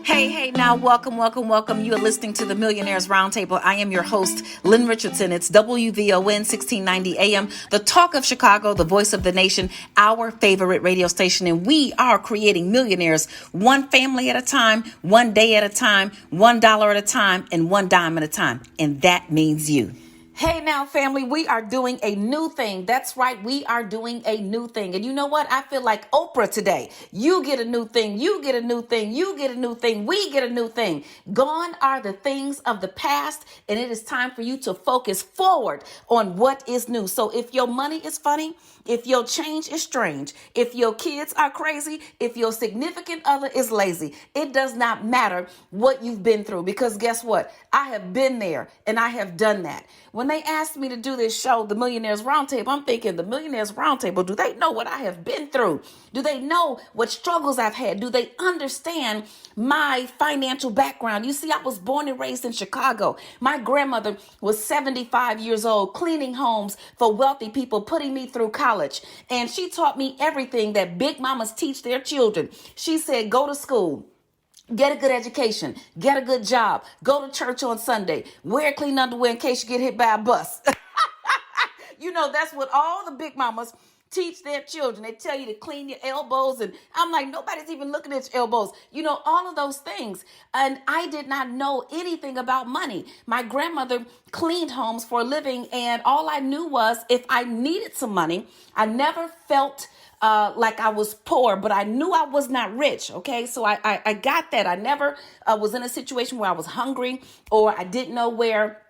Hey, now, welcome. You are listening to the Millionaires Roundtable. I am your host, Lynn Richardson. It's WVON 1690 AM, the talk of Chicago, the voice of the nation, our favorite radio station. And we are creating millionaires one family at a time, one day at a time, $1 at a time, and one dime at a time. And that means you. Hey now, family, we are doing a new thing. That's right. We are doing a new thing. And you know what? I feel like Oprah today. You get a new thing. You get a new thing. You get a new thing. We get a new thing. Gone are the things of the past, and it is time for you to focus forward on what is new. So if your money is funny, if your change is strange, if your kids are crazy, if your significant other is lazy, it does not matter what you've been through, because guess what? I have been there and I have done that. When they asked me to do this show, the Millionaires Roundtable, I'm thinking, the Millionaires Roundtable, do they know what I have been through? Do they know what struggles I've had? Do they understand my financial background? You see, I was born and raised in Chicago. My grandmother was 75 years old, cleaning homes for wealthy people, putting me through college. And she taught me everything that big mamas teach their children. She said, go to school. Get a good education, get a good job, go to church on Sunday, wear clean underwear in case you get hit by a bus. You know, that's what all the big mamas teach their children. They tell you to clean your elbows. And I'm like, nobody's even looking at your elbows. You know, all of those things. And I did not know anything about money. My grandmother cleaned homes for a living. And all I knew was if I needed some money, I never felt like I was poor, but I knew I was not rich. Okay. So I got that. I never was in a situation where I was hungry or I didn't know where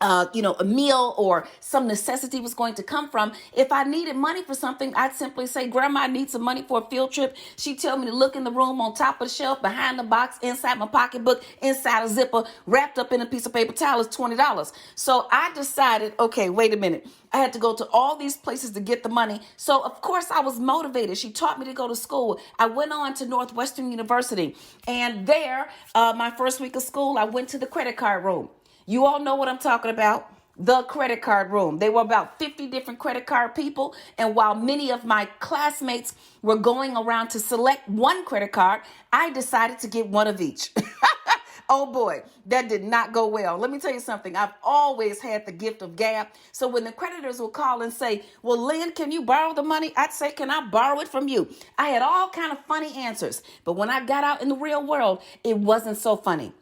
a meal or some necessity was going to come from. If I needed money for something, I'd simply say, Grandma, I need some money for a field trip. She'd tell me to look in the room, on top of the shelf, behind the box, inside my pocketbook, inside a zipper, wrapped up in a piece of paper towel is $20. So I decided, okay, wait a minute. I had to go to all these places to get the money. So of course I was motivated. She taught me to go to school. I went on to Northwestern University, and there, my first week of school, I went to the credit card room. You all know what I'm talking about. The credit card room. There were about 50 different credit card people. And while many of my classmates were going around to select one credit card, I decided to get one of each. Oh boy, that did not go well. Let me tell you something. I've always had the gift of gab. So when the creditors will call and say, well, Lynn, can you borrow the money? I'd say, can I borrow it from you? I had all kind of funny answers. But when I got out in the real world, it wasn't so funny.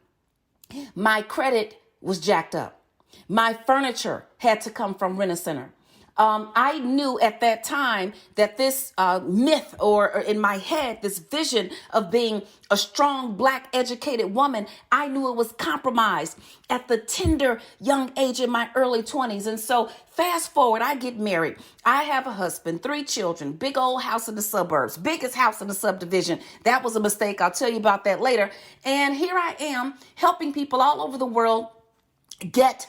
My credit was jacked up. My furniture had to come from Rent-A-Center. I knew at that time that this myth or in my head, this vision of being a strong Black educated woman, I knew it was compromised at the tender young age in my early 20s. And so fast forward, I get married. I have a husband, 3 children, big old house in the suburbs, biggest house in the subdivision. That was a mistake. I'll tell you about that later. And here I am helping people all over the world get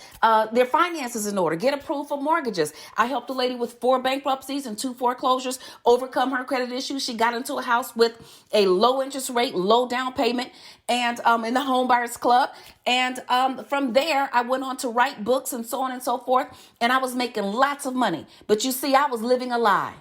their finances in order, get approved for mortgages. I helped a lady with 4 bankruptcies and 2 foreclosures overcome her credit issues. She got into a house with a low interest rate, low down payment, and in the home buyers club. And from there, I went on to write books and so on and so forth. And I was making lots of money. But you see, I was living a lie.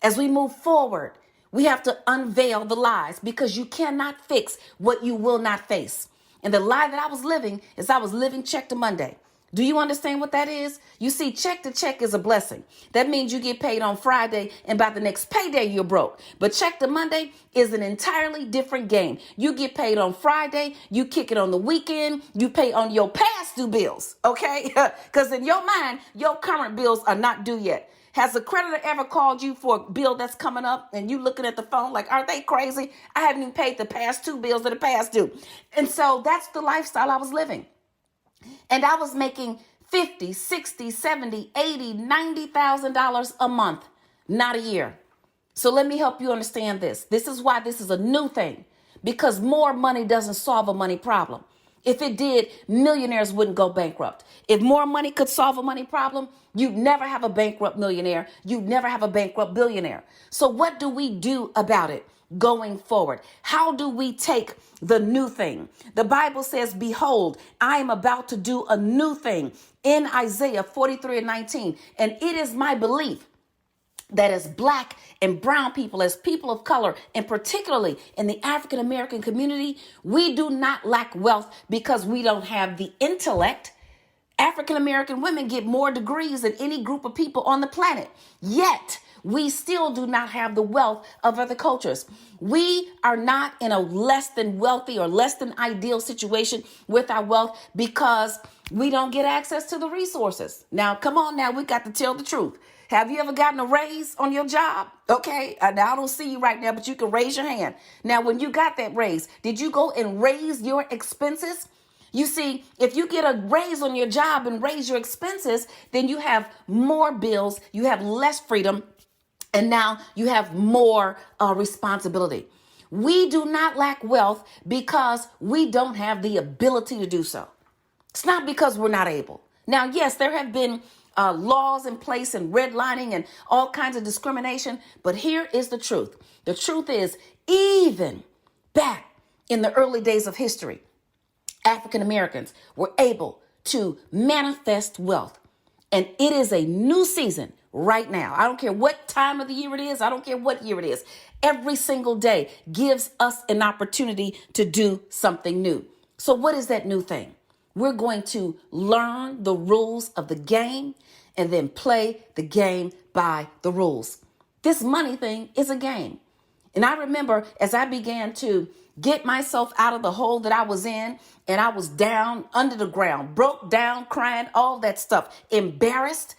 As we move forward, we have to unveil the lies, because you cannot fix what you will not face. And the lie that I was living is I was living check to Monday. Do you understand what that is? You see, check to check is a blessing. That means you get paid on Friday and by the next payday you're broke. But check to Monday is an entirely different game. You get paid on Friday, you kick it on the weekend, you pay on your past due bills, okay? Because in your mind, your current bills are not due yet. Has a creditor ever called you for a bill that's coming up and you looking at the phone like, are they crazy? I haven't even paid the past 2 bills that are past due. And so that's the lifestyle I was living. And I was making $50, $60, $70, $80, $90,000 a month, not a year. So let me help you understand this. This is why this is a new thing, because more money doesn't solve a money problem. If it did, millionaires wouldn't go bankrupt. If more money could solve a money problem, you'd never have a bankrupt millionaire. You'd never have a bankrupt billionaire. So what do we do about it going forward? How do we take the new thing? The Bible says, behold, I am about to do a new thing in Isaiah 43:19. And it is my belief that as Black and brown people, as people of color, and particularly in the African American community, we do not lack wealth because we don't have the intellect. African American women get more degrees than any group of people on the planet. Yet, we still do not have the wealth of other cultures. We are not in a less than wealthy or less than ideal situation with our wealth because we don't get access to the resources. Now, come on now, we got to tell the truth. Have you ever gotten a raise on your job? Okay, now I don't see you right now, but you can raise your hand. Now, when you got that raise, did you go and raise your expenses? You see, if you get a raise on your job and raise your expenses, then you have more bills, you have less freedom, and now you have more responsibility. We do not lack wealth because we don't have the ability to do so. It's not because we're not able. Now, yes, there have been laws in place and redlining and all kinds of discrimination. But here is the truth. The truth is, even back in the early days of history, African Americans were able to manifest wealth. And it is a new season right now. I don't care what time of the year it is. I don't care what year it is. Every single day gives us an opportunity to do something new. So what is that new thing? We're going to learn the rules of the game and then play the game by the rules. This money thing is a game. And I remember as I began to get myself out of the hole that I was in, and I was down under the ground, broke down, crying, all that stuff, embarrassed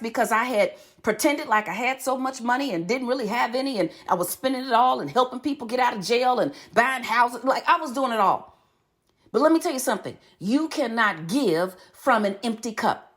because I had pretended like I had so much money and didn't really have any. And I was spending it all and helping people get out of jail and buying houses. Like I was doing it all. But let me tell you something. You cannot give from an empty cup.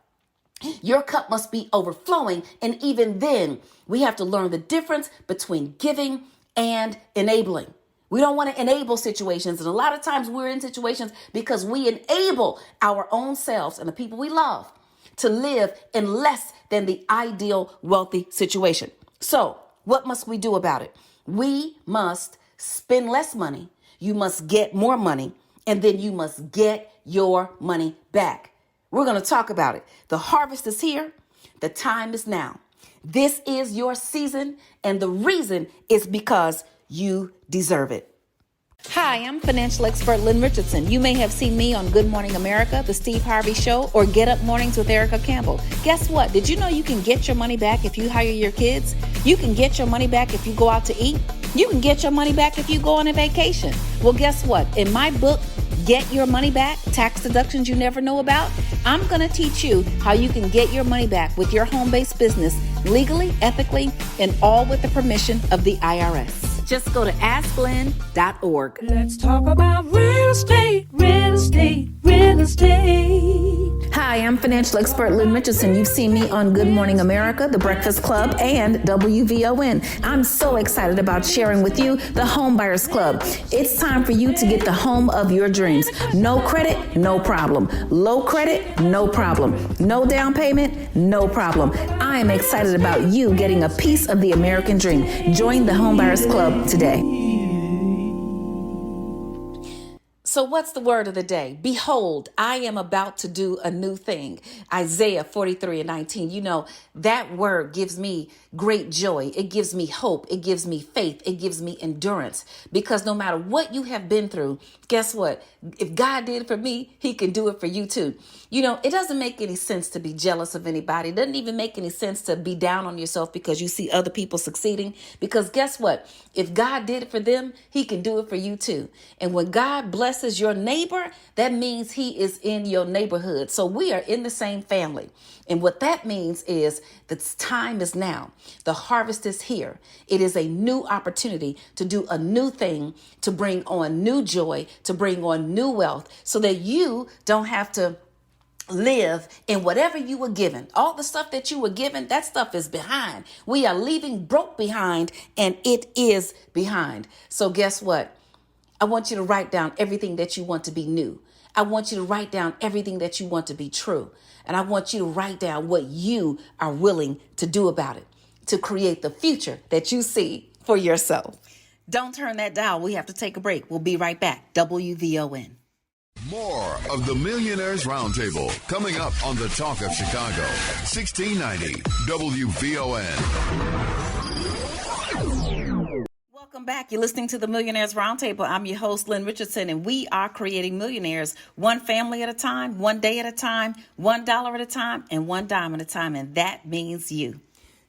Your cup must be overflowing. And even then, we have to learn the difference between giving and enabling. We don't want to enable situations. And a lot of times we're in situations because we enable our own selves and the people we love to live in less than the ideal wealthy situation. So what must we do about it? We must spend less money. You must get more money. And then you must get your money back. We're going to talk about it. The harvest is here. The time is now. This is your season. And the reason is because you deserve it. Hi, I'm financial expert Lynn Richardson. You may have seen me on Good Morning America, The Steve Harvey Show, or Get Up Mornings with Erica Campbell. Guess what? Did you know you can get your money back if you hire your kids? You can get your money back if you go out to eat. You can get your money back if you go on a vacation. Well, guess what? In my book, Get Your Money Back, Tax Deductions You Never Know About, I'm going to teach you how you can get your money back with your home-based business legally, ethically, and all with the permission of the IRS. Just go to asklynn.org. Let's talk about real estate, real estate, real estate. Hi, I'm financial expert Lynn Richardson. You've seen me on Good Morning America, The Breakfast Club, and WVON. I'm so excited about sharing with you the Home Buyers Club. It's time for you to get the home of your dreams. No credit, no problem. Low credit, no problem. No down payment, no problem. I am excited about you getting a piece of the American dream. Join the Home Buyers Club today. So what's the word of the day? Behold, I am about to do a new thing. Isaiah 43:19. You know, that word gives me great joy. It gives me hope. It gives me faith. It gives me endurance. Because no matter what you have been through, guess what? If God did it for me, he can do it for you too. You know, it doesn't make any sense to be jealous of anybody. It doesn't even make any sense to be down on yourself because you see other people succeeding. Because guess what? If God did it for them, he can do it for you too. And when God blesses your neighbor, that means he is in your neighborhood. So we are in the same family. And what that means is the time is now. The harvest is here. It is a new opportunity to do a new thing, to bring on new joy, to bring on new wealth so that you don't have to live in whatever you were given. All the stuff that you were given, that stuff is behind. We are leaving broke behind, and it is behind. So guess what? I want you to write down everything that you want to be new. I want you to write down everything that you want to be true. And I want you to write down what you are willing to do about it to create the future that you see for yourself. Don't turn that dial. We have to take a break. We'll be right back. WVON. More of the Millionaires Roundtable coming up on the Talk of Chicago, 1690 WVON. Welcome back. You're listening to the Millionaires Roundtable. I'm your host, Lynn Richardson, and we are creating millionaires one family at a time, one day at a time, $1 at a time, and one dime at a time. And that means you.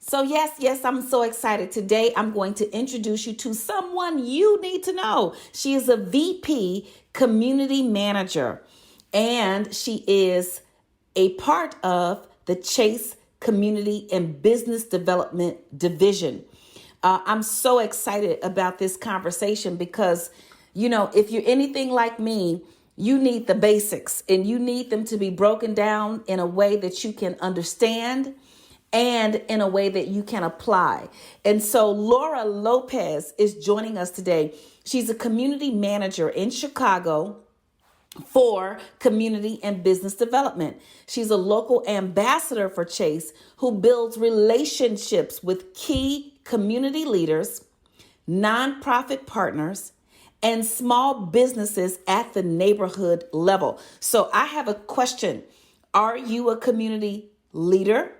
So yes, I'm so excited. Today, I'm going to introduce you to someone you need to know. She is a VP community manager, and she is a part of the Chase Community and Business Development Division. I'm so excited about this conversation because, if you're anything like me, you need the basics and you need them to be broken down in a way that you can understand and in a way that you can apply. And so Laura Lopez is joining us today. She's a community manager in Chicago for community and business development. She's a local ambassador for Chase who builds relationships with key community leaders, nonprofit partners, and small businesses at the neighborhood level. So I have a question. Are you a community leader?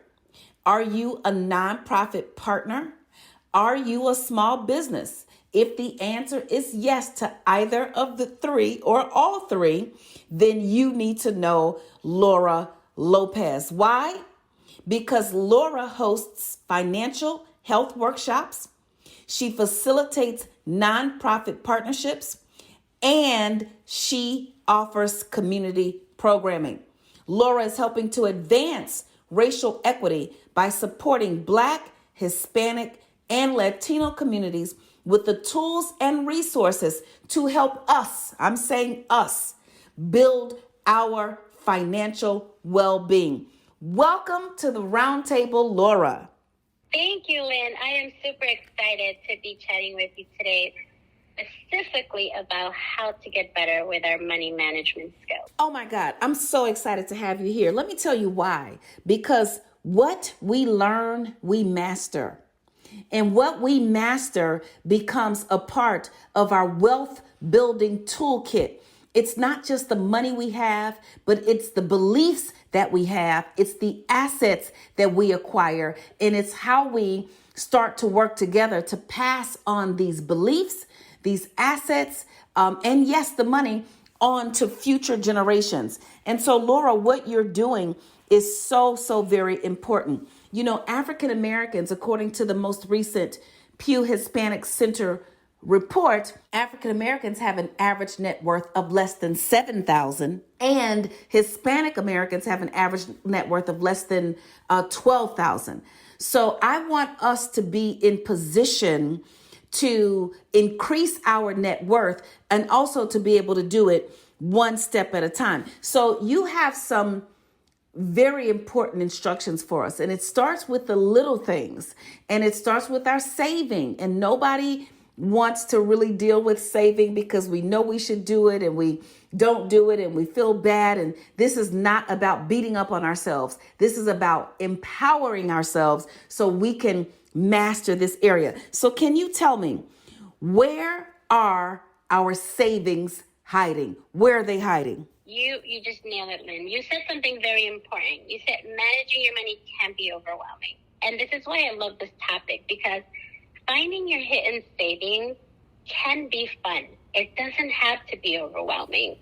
Are you a nonprofit partner? Are you a small business? If the answer is yes to either of the three or all three, then you need to know Laura Lopez. Why? Because Laura hosts financial health workshops. She facilitates nonprofit partnerships, and she offers community programming. Laura is helping to advance racial equity by supporting Black, Hispanic, and Latino communities with the tools and resources to help us, I'm saying us, build our financial well-being. Welcome to the Roundtable, Laura. Thank you, Lynn. I am super excited to be chatting with you today, specifically about how to get better with our money management skills. Oh my God, I'm so excited to have you here. Let me tell you why. Because what we learn, we master. And what we master becomes a part of our wealth building toolkit. It's not just the money we have, but it's the beliefs that we have. It's the assets that we acquire. And it's how we start to work together to pass on these beliefs, these assets, and yes, the money on to future generations. And so, Laura, what you're doing is so very important. African Americans, according to the most recent Pew Hispanic Center report, African Americans have an average net worth of less than $7,000, and Hispanic Americans have an average net worth of less than $12,000. So I want us to be in position to increase our net worth and also to be able to do it one step at a time. So you have some very important instructions for us, and it starts with the little things, and it starts with our saving. And nobody wants to really deal with saving because we know we should do it and we don't do it and we feel bad. And this is not about beating up on ourselves. This is about empowering ourselves so we can master this area. So can you tell me, where are our savings hiding? Where are they hiding? You just nailed it, Lynn. You said something very important. You said managing your money can be overwhelming. And this is why I love this topic, because finding your hidden savings can be fun. It doesn't have to be overwhelming.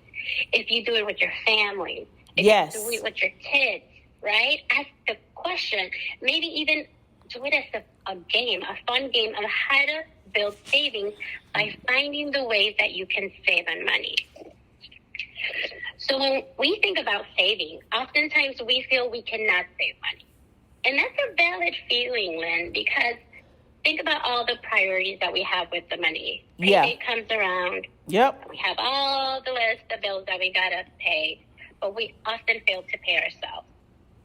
If you do it with your family, if yes, you do it with your kids, right? Ask the question. Maybe even do it as a game, a fun game of how to build savings by finding the ways that you can save on money. So when we think about saving, oftentimes we feel we cannot save money. And that's a valid feeling, Lynn, because think about all the priorities that we have with the money. Payday comes around. Yep. We have all the list of bills that we got to pay, but we often fail to pay ourselves.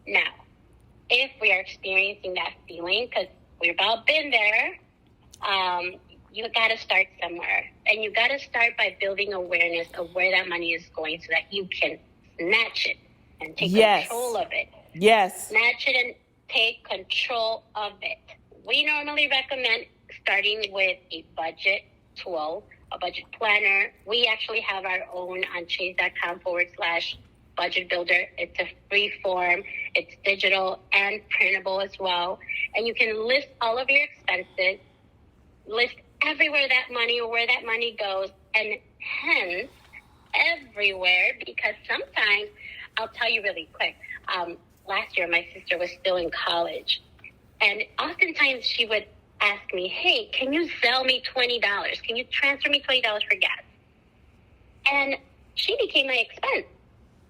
Now, if we are experiencing that feeling, because we've all been there, you got to start somewhere. And you got to start by building awareness of where that money is going so that you can snatch it and take control of it. Yes. Snatch it and take control of it. We normally recommend starting with a budget tool a budget planner. We actually have our own on chase.com/budget builder. It's a free form. It's digital and printable as well. And you can list all of your expenses, list everywhere that money or where that money goes, and hence everywhere, because sometimes, I'll tell you really quick, last year my sister was still in college, and oftentimes she would ask me, hey, can you sell me $20? Can you transfer me $20 for gas? And she became my expense.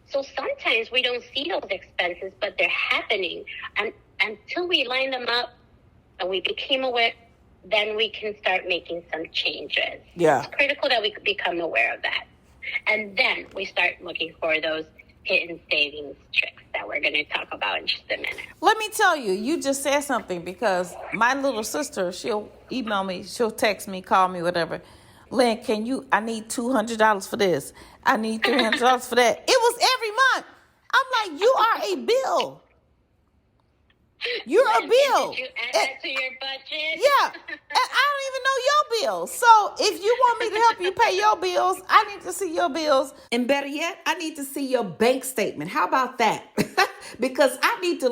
So sometimes we don't see those expenses, but they're happening. And until we line them up and we became aware, then we can start making some changes. Yeah. It's critical that we become aware of that. And then we start looking for those hidden savings tricks that we're going to talk about in just a minute. Let me tell you, you just said something, because my little sister, she'll email me, she'll text me, call me, whatever. Lynn, I need $200 for this. I need $300 for that. It was every month. I'm like, you are a bill. You're a bill. Did you add that to your budget? Yeah. And I don't even know your bills. So if you want me to help you pay your bills, I need to see your bills. And better yet, I need to see your bank statement. How about that? Because I need to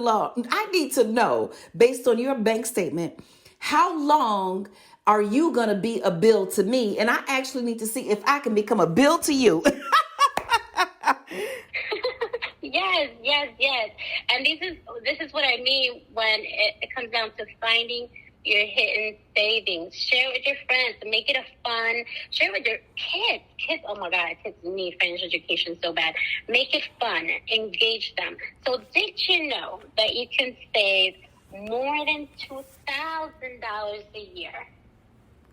know, based on your bank statement, how long are you going to be a bill to me? And I actually need to see if I can become a bill to you. Yes. And this is what I mean when it comes down to finding your hidden savings. Share it with your friends. Make it a fun. Share it with your kids. Kids, oh my God, kids need financial education so bad. Make it fun. Engage them. So did you know that you can save more than $2,000 a year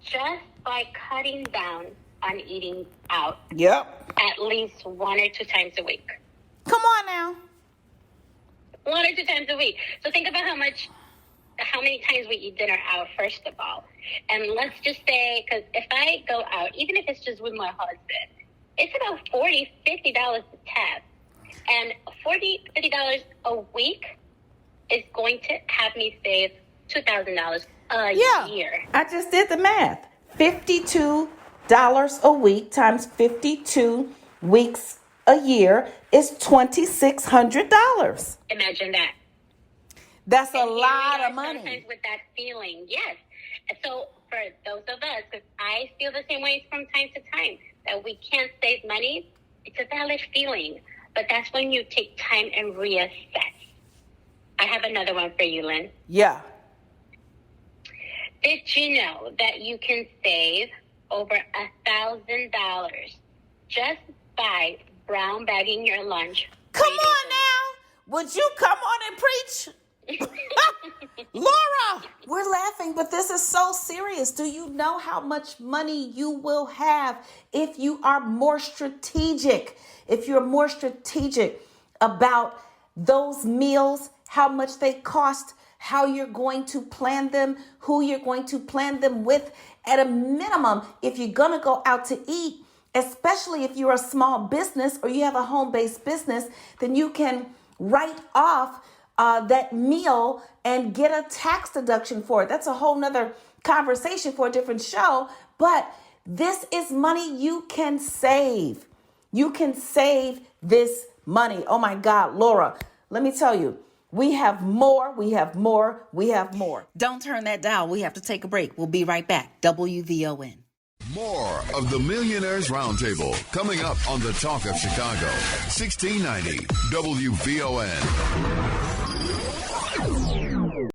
just by cutting down on eating out? Yep. At least 1 or 2 times a week. Come on now. 1 or 2 times a week. So think about how many times we eat dinner out, first of all. And let's just say, because if I go out, even if it's just with my husband, it's about $40, $50 a tab. And $40, $50 a week is going to have me save $2,000 a year. I just did the math. $52 a week times 52 weeks a year is $2,600. Imagine that. That's a And lot of money. Sometimes with that feeling, yes. So for those of us, because I feel the same way from time to time, that we can't save money, it's a valid feeling. But that's when you take time and reassess. I have another one for you, Lynn. Yeah. Did you know that you can save over $1,000 just by brown bagging your lunch? Come on now. Would you come on and preach? Laura, we're laughing, but this is so serious. Do you know how much money you will have if you are more strategic? If you're more strategic about those meals, how much they cost, how you're going to plan them, who you're going to plan them with. At a minimum, if you're going to go out to eat, especially if you're a small business or you have a home-based business, then you can write off that meal and get a tax deduction for it. That's a whole nother conversation for a different show. But this is money you can save. You can save this money. Oh my God, Laura, let me tell you, we have more. Don't turn that dial. We have to take a break. We'll be right back. WVON. More of the Millionaires Roundtable coming up on the Talk of Chicago. 1690 WVON.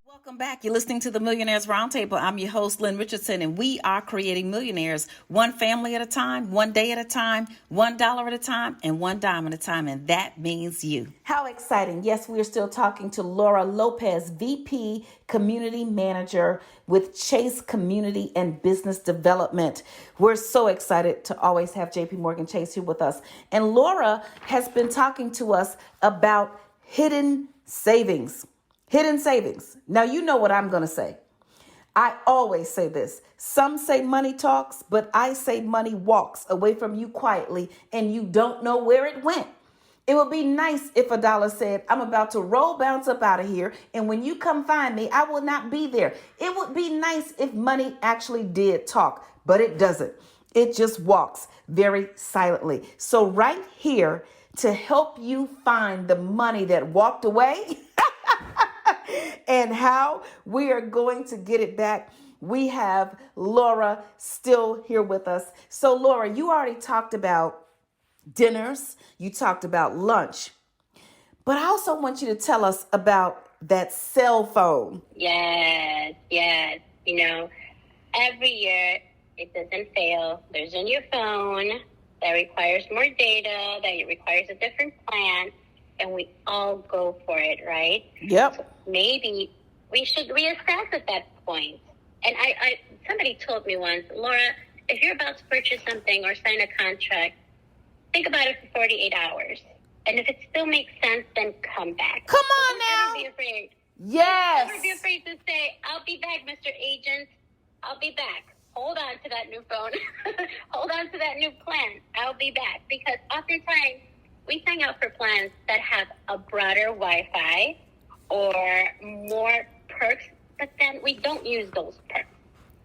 Welcome back. You're listening to the Millionaires Roundtable. I'm your host, Lynn Richardson, and we are creating millionaires one family at a time, one day at a time, $1 at a time, and $1 at a time, and that means you. How exciting. Yes, we are still talking to Laura Lopez, VP Community Manager with Chase Community and Business Development. We're so excited to always have JP Morgan Chase here with us. And Laura has been talking to us about hidden savings. Hidden savings. Now, you know what I'm going to say. I always say this. Some say money talks, but I say money walks away from you quietly, and you don't know where it went. It would be nice if a dollar said, I'm about to bounce up out of here, and when you come find me, I will not be there. It would be nice if money actually did talk, but it doesn't. It just walks very silently. So right here to help you find the money that walked away and how we are going to get it back, we have Laura still here with us. So Laura, you already talked about dinners, you talked about lunch, but I also want you to tell us about that cell phone. Yes. Every year it doesn't fail. There's a new phone that requires more data, that requires a different plan, and we all go for it, right? Yep. So maybe we should reassess at that point. And I somebody told me once, Laura, if you're about to purchase something or sign a contract, think about it for 48 hours. And if it still makes sense, then come back. Come on now. Don't ever be afraid. Yes. Don't ever be afraid to say, I'll be back, Mr. Agent. I'll be back. Hold on to that new phone. Hold on to that new plan. I'll be back. Because oftentimes we sign up for plans that have a broader Wi-Fi or more perks, but then we don't use those perks.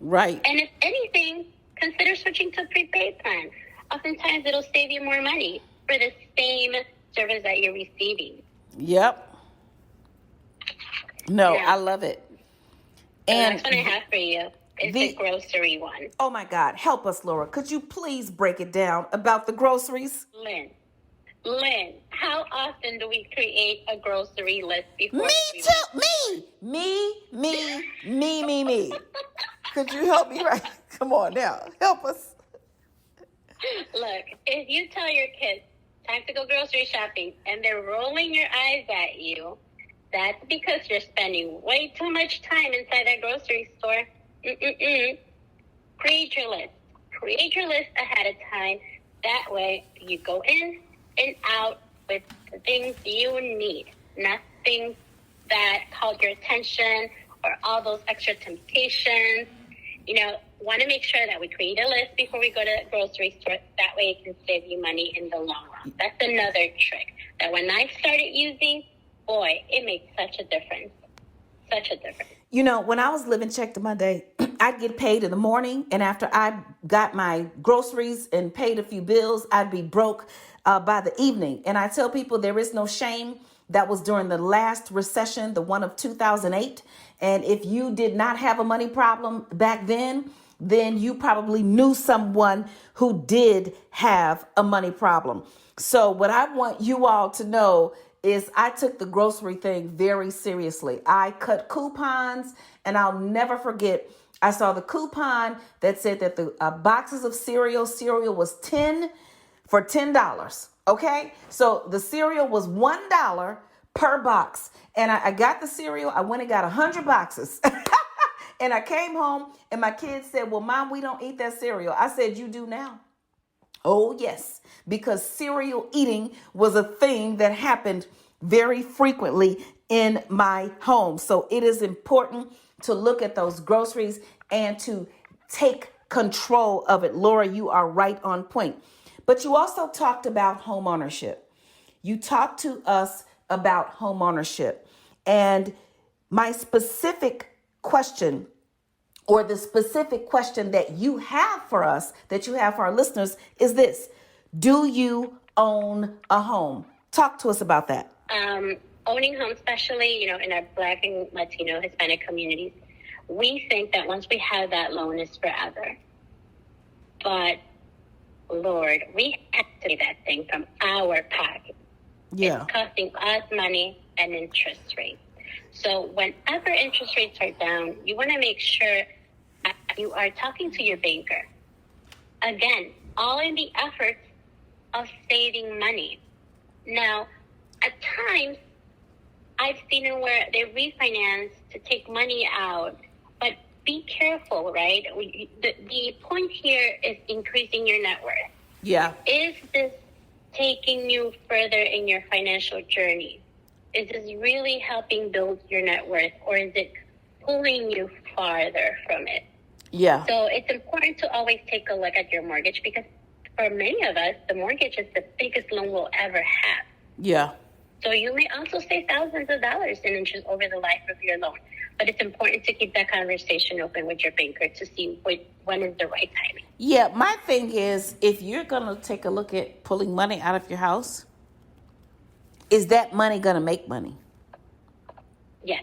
Right. And if anything, consider switching to a prepaid plan. Oftentimes it'll save you more money for the same service that you're receiving. Yep. No, Yeah. I love it. And that's what I have for you. It's the the- grocery one. Oh my God, help us, Laura. Could you please break it down about the groceries? Lynn, how often do we create a grocery list before Me we too. Me. Could you help me? Right? Come on now, help us. Look, if you tell your kids, time to go grocery shopping, and they're rolling your eyes at you, that's because you're spending way too much time inside that grocery store. Create your list. Create your list ahead of time. That way, you go in and out with the things you need, not things that called your attention or all those extra temptations. Want to make sure that we create a list before we go to the grocery store. That way it can save you money in the long run. That's another trick that when I started using, boy, it made such a difference. Such a difference. When I was living check to Monday, I'd get paid in the morning, and after I got my groceries and paid a few bills, I'd be broke by the evening. And I tell people there is no shame. That was during the last recession, the one of 2008. And if you did not have a money problem back then you probably knew someone who did have a money problem. So what I want you all to know is I took the grocery thing very seriously. I cut coupons, and I'll never forget, I saw the coupon that said that the boxes of cereal was 10 for $10. Okay. So the cereal was $1 per box. And I got the cereal. I went and got 100 boxes. And I came home and my kids said, well, Mom, we don't eat that cereal. I said, you do now. Oh, yes, because cereal eating was a thing that happened very frequently in my home. So it is important to look at those groceries and to take control of it. Laura, you are right on point. But you also talked about home ownership. You talked to us about home ownership. And my specific question, or the specific question that you have for us, that you have for our listeners, is this: do you own a home? Talk to us about that. Owning homes, especially, in our Black and Latino, Hispanic communities, we think that once we have that loan, it's forever. But, Lord, we have to pay that thing from our pocket. Yeah. It's costing us money and interest rates. So whenever interest rates are down, you want to make sure that you are talking to your banker. Again, all in the efforts of saving money. Now, at times, I've seen it where they refinance to take money out, but be careful, right? The point here is increasing your net worth. Yeah. Is this taking you further in your financial journey? Is this really helping build your net worth, or is it pulling you farther from it? Yeah. So it's important to always take a look at your mortgage, because for many of us, the mortgage is the biggest loan we'll ever have. Yeah. So you may also save thousands of dollars in interest over the life of your loan. But it's important to keep that conversation open with your banker to see when is the right timing. Yeah, my thing is, if you're going to take a look at pulling money out of your house, is that money going to make money? Yes,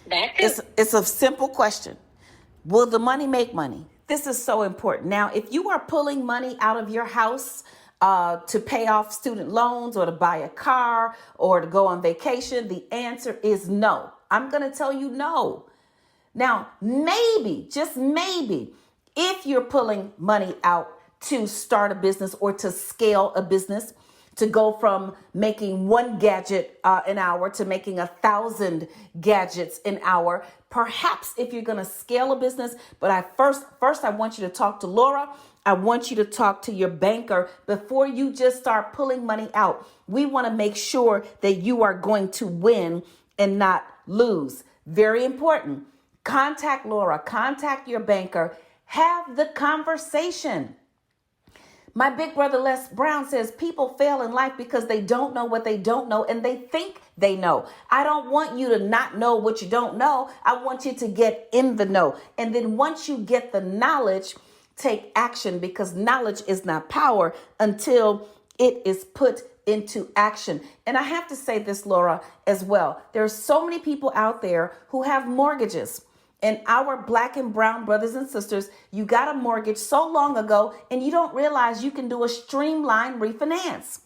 that's it. It's a simple question. Will the money make money? This is so important. Now, if you are pulling money out of your house to pay off student loans or to buy a car or to go on vacation, the answer is no. I'm going to tell you no. Now, maybe, just maybe, if you're pulling money out to start a business or to scale a business, to go from making one gadget an hour to making 1,000 gadgets an hour, perhaps if you're going to scale a business. But first, I want you to talk to Laura. I want you to talk to your banker before you just start pulling money out. We want to make sure that you are going to win and not lose. Very important. Contact Laura, contact your banker, have the conversation. My big brother Les Brown says people fail in life because they don't know what they don't know and they think they know. I don't want you to not know what you don't know. I want you to get in the know. And then once you get the knowledge, take action, because knowledge is not power until it is put into action. And I have to say this, Laura, as well. There are so many people out there who have mortgages. And our Black and brown brothers and sisters, you got a mortgage so long ago and you don't realize you can do a streamlined refinance.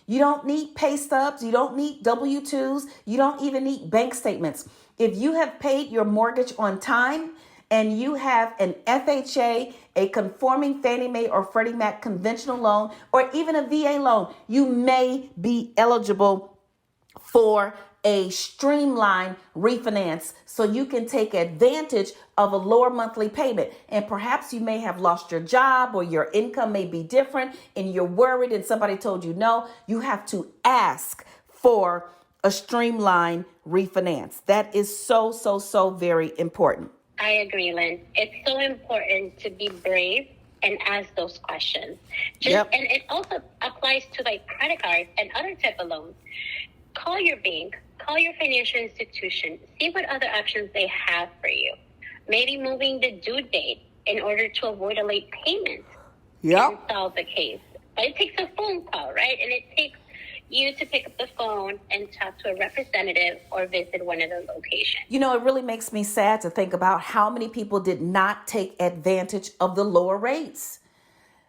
You don't need pay stubs. You don't need W-2s. You don't even need bank statements. If you have paid your mortgage on time and you have an FHA, a conforming Fannie Mae or Freddie Mac conventional loan, or even a VA loan, you may be eligible for a streamlined refinance so you can take advantage of a lower monthly payment. And perhaps you may have lost your job or your income may be different and you're worried and somebody told you no. You have to ask for a streamlined refinance. That is so very important. I agree, Lynn. It's so important to be brave and ask those questions. And it also applies to like credit cards and other type of loans. Call your bank, call your financial institution, see what other options they have for you. Maybe moving the due date in order to avoid a late payment can solve the case. But it takes a phone call, right? And it takes you to pick up the phone and talk to a representative or visit one of the locations. You know, it really makes me sad to think about how many people did not take advantage of the lower rates.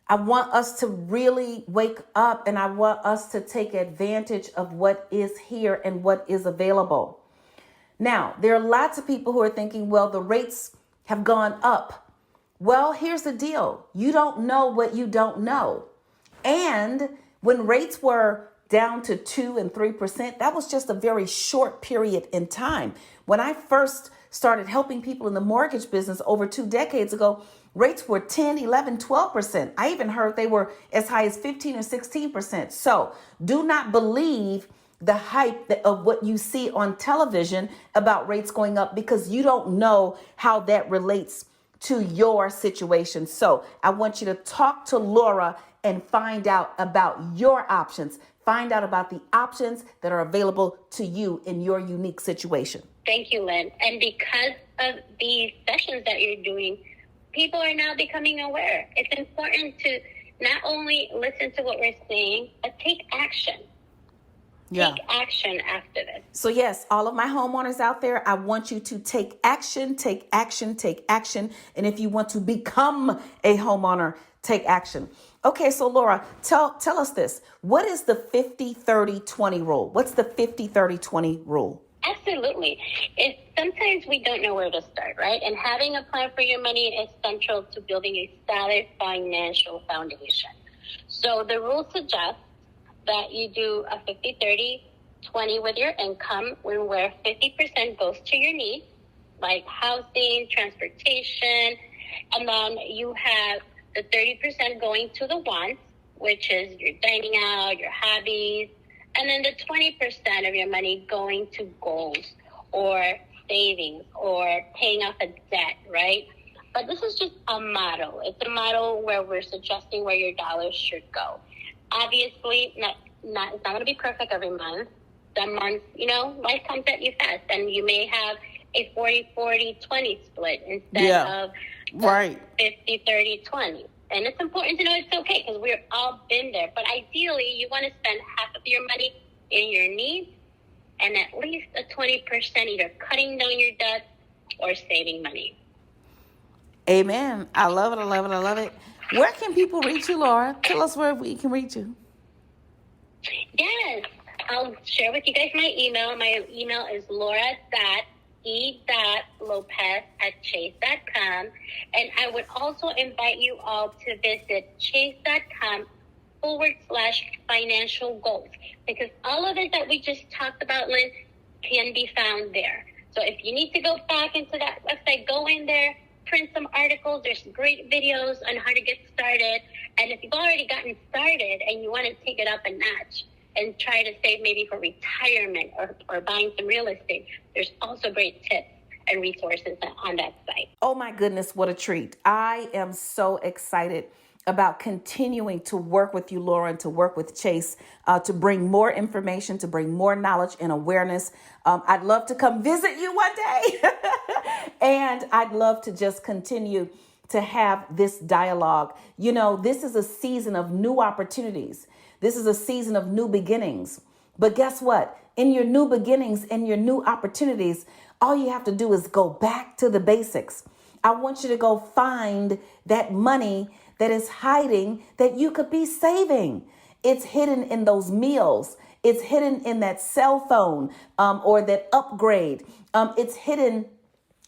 I want us to really wake up and I want us to take advantage of what is here and what is available. Now, there are lots of people who are thinking, well, the rates have gone up. Well, here's the deal. You don't know what you don't know. And when rates were down to 2% and 3%, that was just a very short period in time. When I first started helping people in the mortgage business over 2 decades ago, rates were 10, 11, 12%. I even heard they were as high as 15 or 16%. So do not believe the hype of what you see on television about rates going up, because you don't know how that relates to your situation. So I want you to talk to Laura and find out about your options. Find out about the options that are available to you in your unique situation. Thank you, Lynn. And because of these sessions that you're doing, people are now becoming aware. It's important to not only listen to what we're saying, but take action. Take action after this. So yes, all of my homeowners out there, I want you to take action, take action, take action. And if you want to become a homeowner, take action. Okay, so Laura, tell us this. What is the 50-30-20 rule? What's the 50-30-20 rule? Absolutely. Sometimes we don't know where to start, right? And having a plan for your money is central to building a solid financial foundation. So the rule suggests that you do a 50-30-20 with your income, where 50% goes to your needs, like housing, transportation, and then you have the 30% going to the wants, which is your dining out, your hobbies, and then the 20% of your money going to goals or savings or paying off a debt, right? But this is just a model. It's a model where we're suggesting where your dollars should go. Obviously, it's not going to be perfect every month. Some months, life comes at you fast, and you may have a 40-40-20 split instead of Right. 50-30-20. And it's important to know it's okay because we've all been there. But ideally, you want to spend half of your money in your needs and at least a 20% either cutting down your debt or saving money. Amen. I love it. I love it. I love it. Where can people reach you, Laura? Tell us where we can reach you. Yes, I'll share with you guys my email. My email is laura.e.lopez@chase.com. And I would also invite you all to visit chase.com/financial goals, because all of it that we just talked about, Lynn, can be found there. So if you need to go back into that website, go in there, print some articles. There's great videos on how to get started. And if you've already gotten started and you want to take it up a notch and try to save maybe for retirement or buying some real estate, there's also great tips and resources on that site. Oh my goodness, what a treat. I am so excited about continuing to work with you, Laura, and to work with Chase, to bring more information, to bring more knowledge and awareness. I'd love to come visit you one day. And I'd love to just continue to have this dialogue. You know, this is a season of new opportunities. This is a season of new beginnings. But guess what? In your new beginnings and your new opportunities, all you have to do is go back to the basics. I want you to go find that money that is hiding that you could be saving. It's hidden in those meals. It's hidden in that cell phone or that upgrade. It's hidden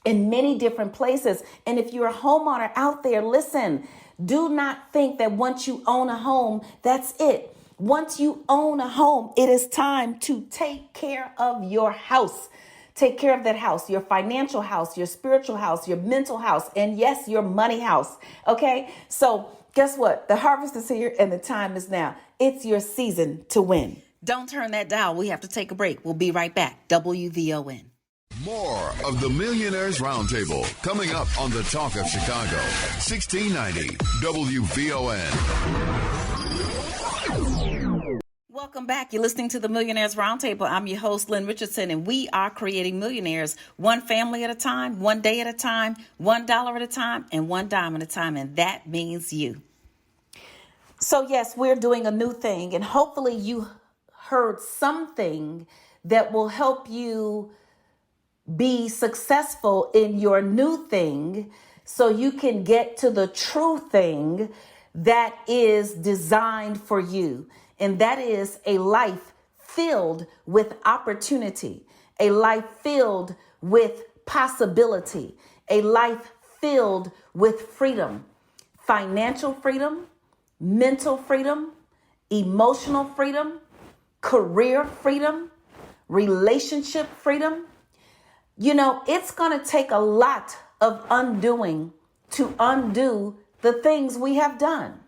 in many different places. And if you're a homeowner out there, listen, do not think that once you own a home, that's it. Once you own a home, it is time to take care of your house. Take care of that house, your financial house, your spiritual house, your mental house, and yes, your money house. Okay. So guess what? The harvest is here and the time is now. It's your season to win. Don't turn that dial. We have to take a break. We'll be right back. WVON. More of the Millionaires Roundtable coming up on the Talk of Chicago, 1690 WVON. Welcome back. You're listening to the Millionaires Roundtable. I'm your host, Lynn Richardson, and we are creating millionaires one family at a time, one day at a time, $1 at a time, and $1 at a time. And that means you. So, yes, we're doing a new thing, and hopefully you heard something that will help you be successful in your new thing so you can get to the true thing that is designed for you. And that is a life filled with opportunity, a life filled with possibility, a life filled with freedom, financial freedom, mental freedom, emotional freedom, career freedom, relationship freedom. You know, it's going to take a lot of undoing to undo the things we have done.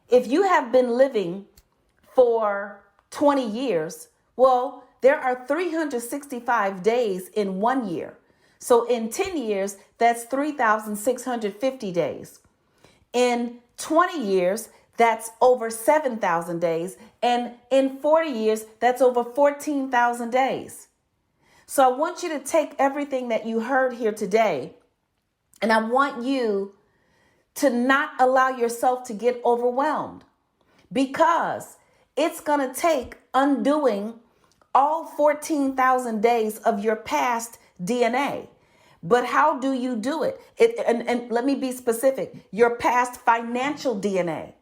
If you have been living for 20 years, well, there are 365 days in 1 year. So in 10 years, that's 3,650 days. In 20 years, that's over 7,000 days. And in 40 years, that's over 14,000 days. So I want you to take everything that you heard here today, and I want you to not allow yourself to get overwhelmed, because it's going to take undoing all 14,000 days of your past DNA. But how do you do it? And let me be specific, your past financial DNA.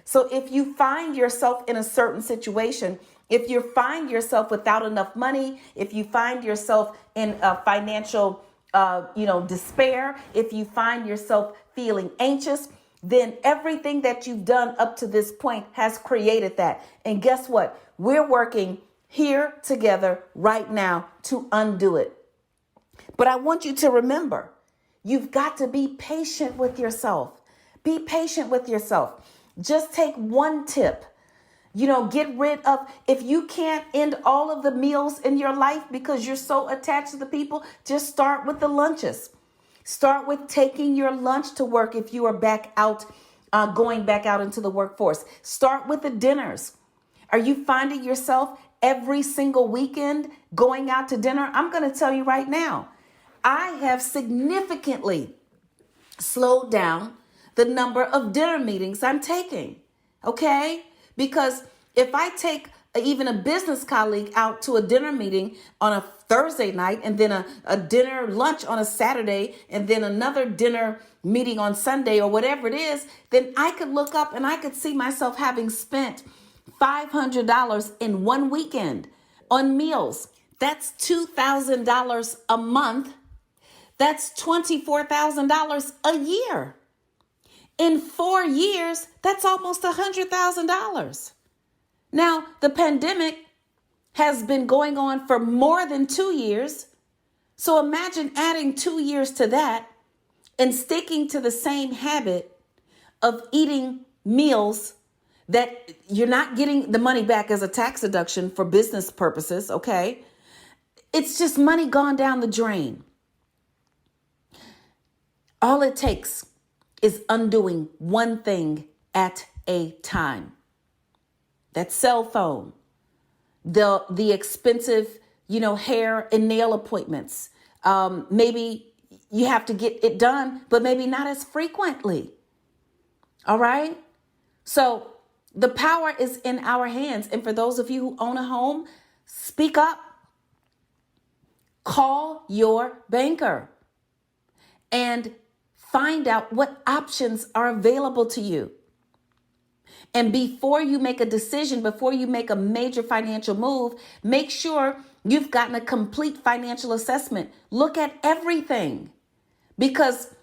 So if you find yourself in a certain situation, if you find yourself without enough money, if you find yourself in a financial, despair, if you find yourself feeling anxious, then everything that you've done up to this point has created that. And guess what? We're working here together right now to undo it. But I want you to remember, you've got to be patient with yourself. Be patient with yourself. Just take one tip. Get rid of, if you can't end all of the meals in your life because you're so attached to the people, just start with the lunches. Start with taking your lunch to work if you are going back out into the workforce. Start with the dinners. Are you finding yourself every single weekend going out to dinner? I'm going to tell you right now, I have significantly slowed down the number of dinner meetings I'm taking. Okay? Because if I take even a business colleague out to a dinner meeting on a Thursday night, and then a dinner lunch on a Saturday, and then another dinner meeting on Sunday, or whatever it is, then I could look up and I could see myself having spent $500 in one weekend on meals. That's $2,000 a month. That's $24,000 a year. In 4 years, that's almost $100,000. Now, the pandemic has been going on for more than 2 years. So imagine adding 2 years to that and sticking to the same habit of eating meals that you're not getting the money back as a tax deduction for business purposes, okay? It's just money gone down the drain. All it takes is undoing one thing at a time. That cell phone, the expensive, hair and nail appointments. Maybe you have to get it done, but maybe not as frequently. All right? So the power is in our hands. And for those of you who own a home, speak up. Call your banker and find out what options are available to you. And before you make a decision, before you make a major financial move, make sure you've gotten a complete financial assessment. Look at everything, because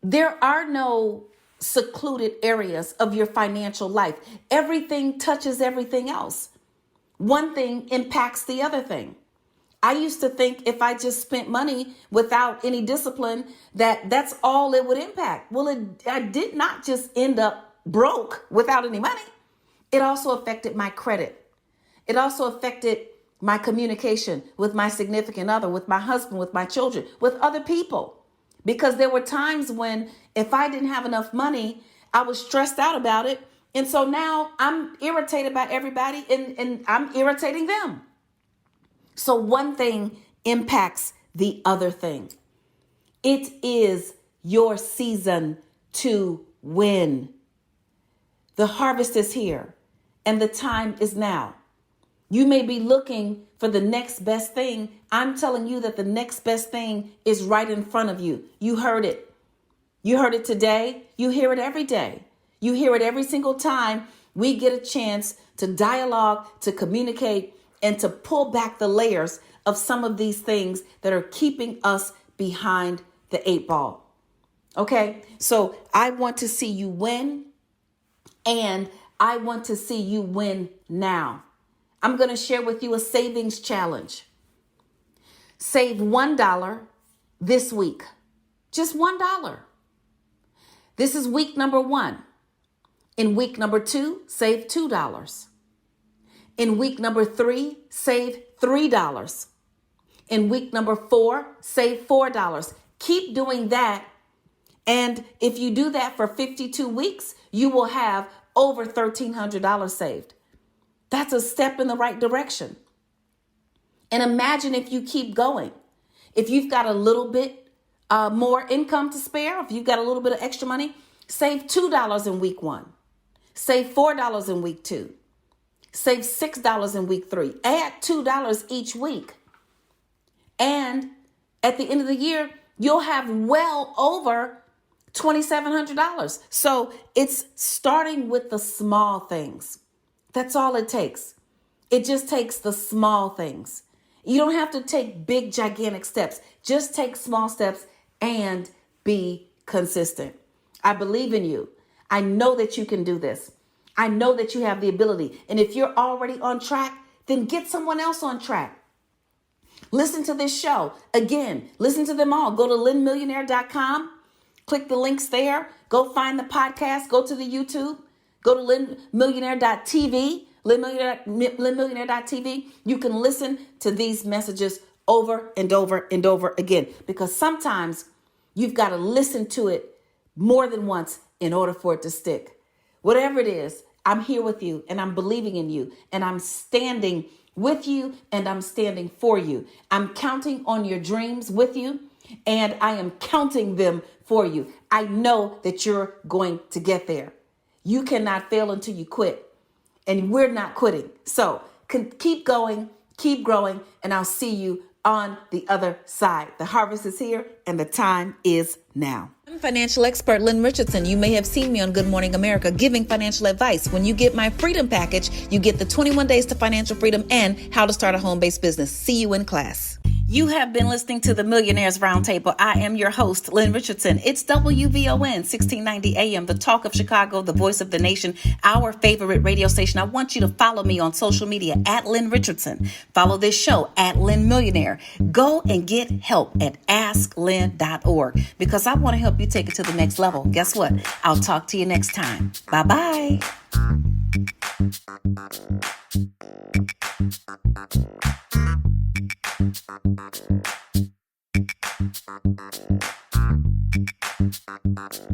there are no secluded areas of your financial life. Everything touches everything else. One thing impacts the other thing. I used to think if I just spent money without any discipline, that's all it would impact. Well, I did not just end up broke without any money. It also affected my credit. It also affected my communication with my significant other, with my husband, with my children, with other people. Because there were times when if I didn't have enough money, I was stressed out about it. And so now I'm irritated by everybody and I'm irritating them. So one thing impacts the other thing. It is your season to win. The harvest is here and the time is now. You may be looking for the next best thing. I'm telling you that the next best thing is right in front of you. You heard it. You heard it today. You hear it every day. You hear it every single time we get a chance to dialogue, to communicate, and to pull back the layers of some of these things that are keeping us behind the 8 ball. Okay, so I want to see you win, and I want to see you win now. I'm going to share with you a savings challenge. Save $1 this week. Just $1. This is week number 1. In week number 2, save $2. In week number 3, save $3. In week number 4, save $4. Keep doing that. And if you do that for 52 weeks, you will have over $1,300 saved. That's a step in the right direction. And imagine if you keep going. If you've got a little bit more income to spare, if you've got a little bit of extra money, save $2 in week 1. Save $4 in week 2. Save $6 in week 3. Add $2 each week. And at the end of the year, you'll have well over $2,700. So it's starting with the small things. That's all it takes. It just takes the small things. You don't have to take big, gigantic steps. Just take small steps and be consistent. I believe in you. I know that you can do this. I know that you have the ability. And if you're already on track, then get someone else on track. Listen to this show. Again, listen to them all. Go to lynnmillionaire.com. Click the links there. Go find the podcast. Go to the YouTube. Go to lynnmillionaire.tv. lynnmillionaire.tv. You can listen to these messages over and over and over again, because sometimes you've got to listen to it more than once in order for it to stick. Whatever it is, I'm here with you and I'm believing in you and I'm standing with you, and I'm standing for you. I'm counting on your dreams with you, and I am counting them for you. I know that you're going to get there. You cannot fail until you quit, and we're not quitting. So keep going, keep growing, and I'll see you on the other side. The harvest is here, and the time is now. I'm financial expert Lynn Richardson. You may have seen me on Good Morning America giving financial advice. When you get my freedom package, you get the 21 days to financial freedom and how to start a home-based business. See you in class. You have been listening to the Millionaires Roundtable. I am your host, Lynn Richardson. It's WVON 1690 AM, the talk of Chicago, the voice of the nation, our favorite radio station. I want you to follow me on social media at Lynn Richardson. Follow this show at Lynn Millionaire. Go and get help at asklynn.org because I want to help you take it to the next level. Guess what? I'll talk to you next time. Bye-bye. Thank you.